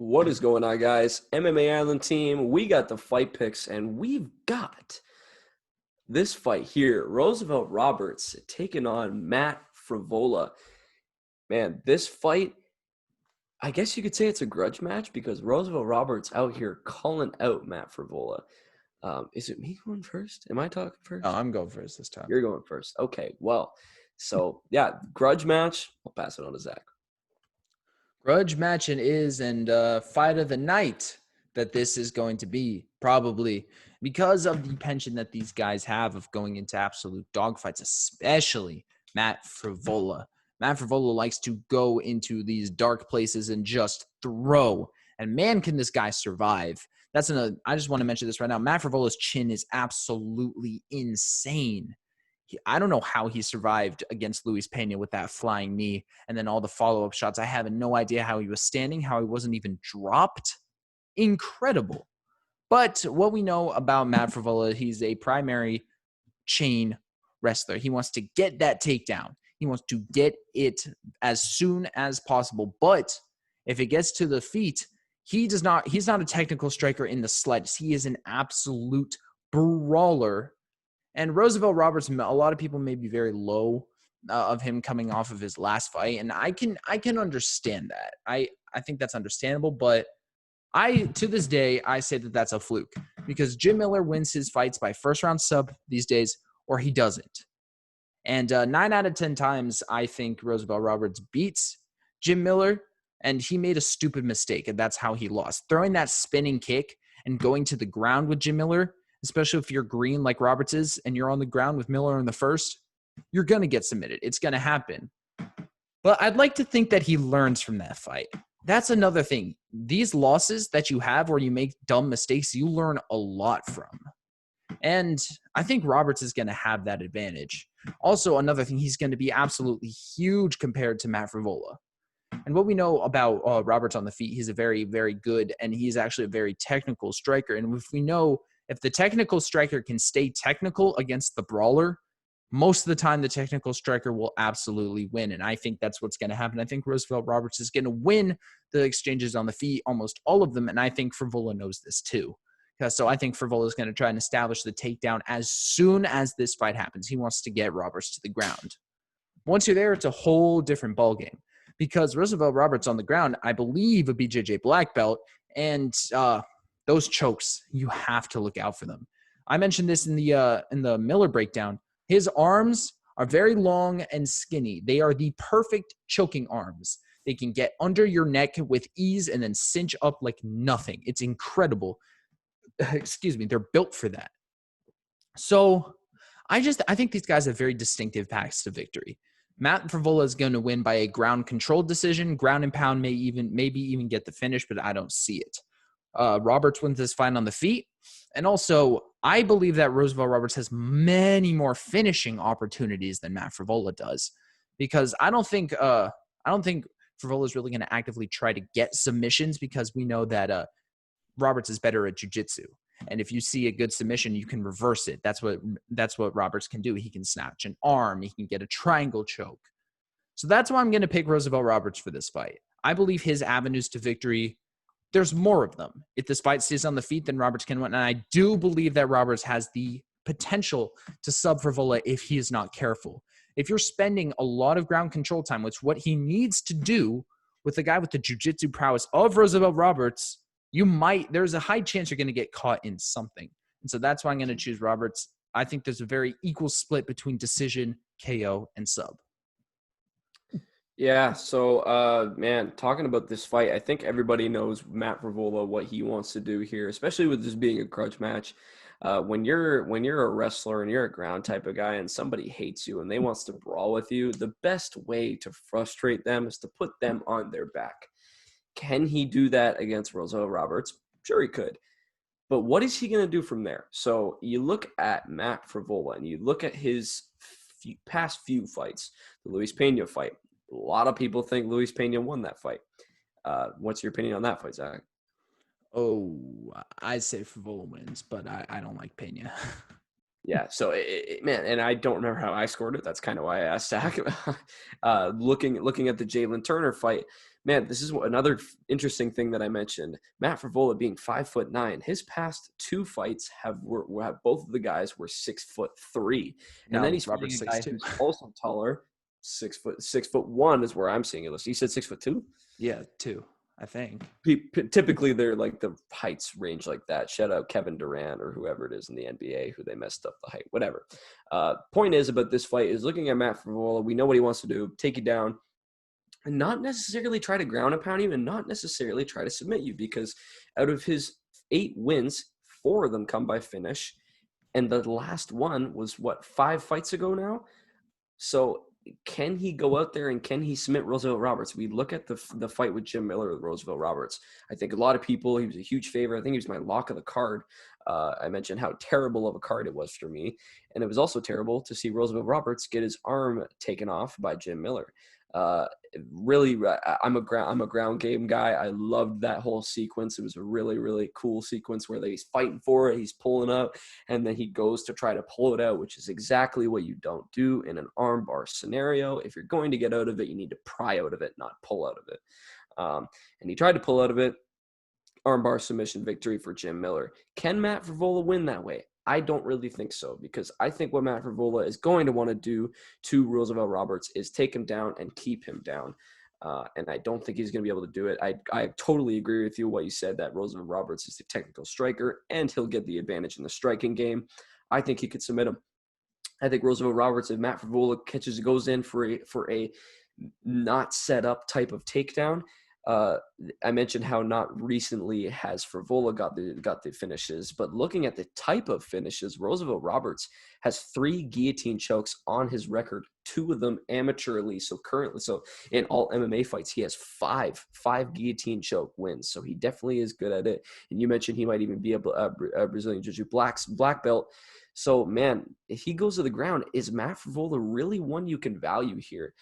What is going on, guys? MMA Island team, we got the fight picks, and we've got this fight here. Roosevelt Roberts taking on Matt Frevola. Man, this fight, I guess you could say it's a grudge match because Roosevelt Roberts out here calling out Matt Frevola. Is it me going first? Am I talking first? No, I'm going first this time. You're going first. Okay, well, so yeah, grudge match. I'll pass it on to Zach. Grudge match it is, and fight of the night that this is going to be, probably because of the penchant that these guys have of going into absolute dogfights, especially Matt Frevola. Matt Frevola likes to go into these dark places and just throw. And man, can this guy survive. I just want to mention this right now. Matt Frevola's chin is absolutely insane. I don't know how he survived against Luis Pena with that flying knee and then all the follow-up shots. I have no idea how he was standing, how he wasn't even dropped. Incredible. But what we know about Matt Frevola, he's a primary chain wrestler. He wants to get that takedown. He wants to get it as soon as possible. But if it gets to the feet, he's not a technical striker in the slightest. He is an absolute brawler. And Roosevelt Roberts, a lot of people may be very low of him coming off of his last fight, and I can understand that. I think that's understandable, but to this day, I say that that's a fluke because Jim Miller wins his fights by first round sub these days, or he doesn't. And 9 out of 10 times, I think Roosevelt Roberts beats Jim Miller, and he made a stupid mistake, and that's how he lost. Throwing that spinning kick and going to the ground with Jim Miller, especially if you're green like Roberts is and you're on the ground with Miller in the first, you're going to get submitted. It's going to happen. But I'd like to think that he learns from that fight. That's another thing. These losses that you have where you make dumb mistakes, you learn a lot from. And I think Roberts is going to have that advantage. Also, another thing, he's going to be absolutely huge compared to Matt Frevola. And what we know about Roberts on the feet, he's a very, very good, and he's actually a very technical striker. And if the technical striker can stay technical against the brawler, most of the time the technical striker will absolutely win. And I think that's what's going to happen. I think Roosevelt Roberts is going to win the exchanges on the feet, almost all of them. And I think Frevola knows this too. So I think Frevola is going to try and establish the takedown as soon as this fight happens. He wants to get Roberts to the ground. Once you're there, it's a whole different ballgame. Because Roosevelt Roberts on the ground, I believe, a BJJ black belt, and those chokes, you have to look out for them. I mentioned this in the Miller breakdown. His arms are very long and skinny. They are the perfect choking arms. They can get under your neck with ease and then cinch up like nothing. It's incredible. Excuse me. They're built for that. So I think these guys have very distinctive paths to victory. Matt Frevola is going to win by a ground control decision. Ground and pound maybe even get the finish, but I don't see it. Roberts wins this fight on the feet. And also, I believe that Roosevelt Roberts has many more finishing opportunities than Matt Frevola does. Because I don't think Frevola is really going to actively try to get submissions because we know that Roberts is better at jiu-jitsu. And if you see a good submission, you can reverse it. That's what Roberts can do. He can snatch an arm. He can get a triangle choke. So that's why I'm going to pick Roosevelt Roberts for this fight. I believe his avenues to victory, there's more of them. If this fight stays on the feet, then Roberts can win. And I do believe that Roberts has the potential to sub Frevola if he is not careful. If you're spending a lot of ground control time, which is what he needs to do with the guy with the jiu-jitsu prowess of Roosevelt Roberts, there's a high chance you're going to get caught in something. And so that's why I'm going to choose Roberts. I think there's a very equal split between decision, KO, and sub. Yeah, so, man, talking about this fight, I think everybody knows Matt Frevola, what he wants to do here, especially with this being a grudge match. When you're a wrestler and you're a ground type of guy and somebody hates you and they wants to brawl with you, the best way to frustrate them is to put them on their back. Can he do that against Roosevelt Roberts? Sure he could. But what is he going to do from there? So you look at Matt Frevola and you look at his past few fights, the Luis Pena fight. A lot of people think Luis Pena won that fight. What's your opinion on that fight, Zach? Oh, I say Frevola wins, but I don't like Pena. Yeah, so man, and I don't remember how I scored it. That's kind of why I asked Zach. Looking at the Jalen Turner fight, man, this is another interesting thing that I mentioned. Matt Frevola being 5'9", his past two fights have both of the guys were 6'3", and then Now he's fighting Robert's a six guy two. who's also taller, 6'1" is where I'm seeing it listed. You said 6'2"? Yeah, 2, I think. Typically they're like the heights range like that. Shout out Kevin Durant or whoever it is in the NBA who they messed up the height, whatever. Point is about this fight is looking at Matt Frevola. We know what he wants to do: take you down, and not necessarily try to ground and pound you, and not necessarily try to submit you, because out of his 8 wins, 4 of them come by finish, and the last one was what, 5 fights ago now. So can he go out there and can he submit Roosevelt Roberts? We look at the fight with Jim Miller with Roosevelt Roberts. I think a lot of people, he was a huge favorite. I think he was my lock of the card. I mentioned how terrible of a card it was for me. And it was also terrible to see Roosevelt Roberts get his arm taken off by Jim Miller. Really, I'm a ground game guy. I loved that whole sequence. It was a really, really cool sequence where he's fighting for it, he's pulling up, and then he goes to try to pull it out, which is exactly what you don't do in an armbar scenario. If you're going to get out of it, you need to pry out of it, not pull out of it. And he tried to pull out of it. Armbar submission victory for Jim Miller. Can Matt Frevola win that way? I don't really think so, because I think what Matt Frevola is going to want to do to Roosevelt Roberts is take him down and keep him down. And I don't think he's going to be able to do it. I totally agree with you what you said, that Roosevelt Roberts is the technical striker and he'll get the advantage in the striking game. I think he could submit him. I think Roosevelt Roberts, if Matt Frevola goes in for a not set up type of takedown. I mentioned how not recently has Frevola got the finishes, but looking at the type of finishes, Roosevelt Roberts has 3 guillotine chokes on his record, 2 of them amateurly. So in all MMA fights, he has five guillotine choke wins. So he definitely is good at it. And you mentioned he might even be a Brazilian Jiu-Jitsu black belt. So, man, if he goes to the ground, is Matt Frevola really one you can value here?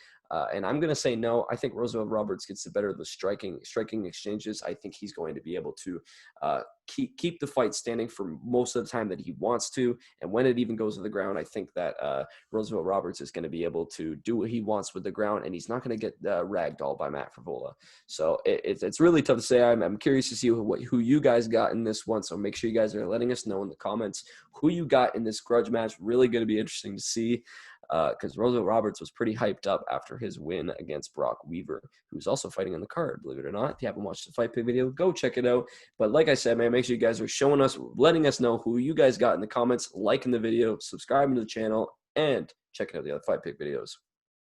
And I'm going to say no. I think Roosevelt Roberts gets the better of the striking exchanges. I think he's going to be able to keep the fight standing for most of the time that he wants to. And when it even goes to the ground, I think that Roosevelt Roberts is going to be able to do what he wants with the ground, and he's not going to get ragdolled by Matt Frevola. So it's really tough to say. I'm curious to see who you guys got in this one. So make sure you guys are letting us know in the comments who you got in this grudge match. Really going to be interesting to see. Because Roosevelt Roberts was pretty hyped up after his win against Brock Weaver, who's also fighting on the card, believe it or not. If you haven't watched the fight pick video, go check it out. But like I said, man, make sure you guys are letting us know who you guys got in the comments, liking the video, subscribing to the channel, and checking out the other fight pick videos.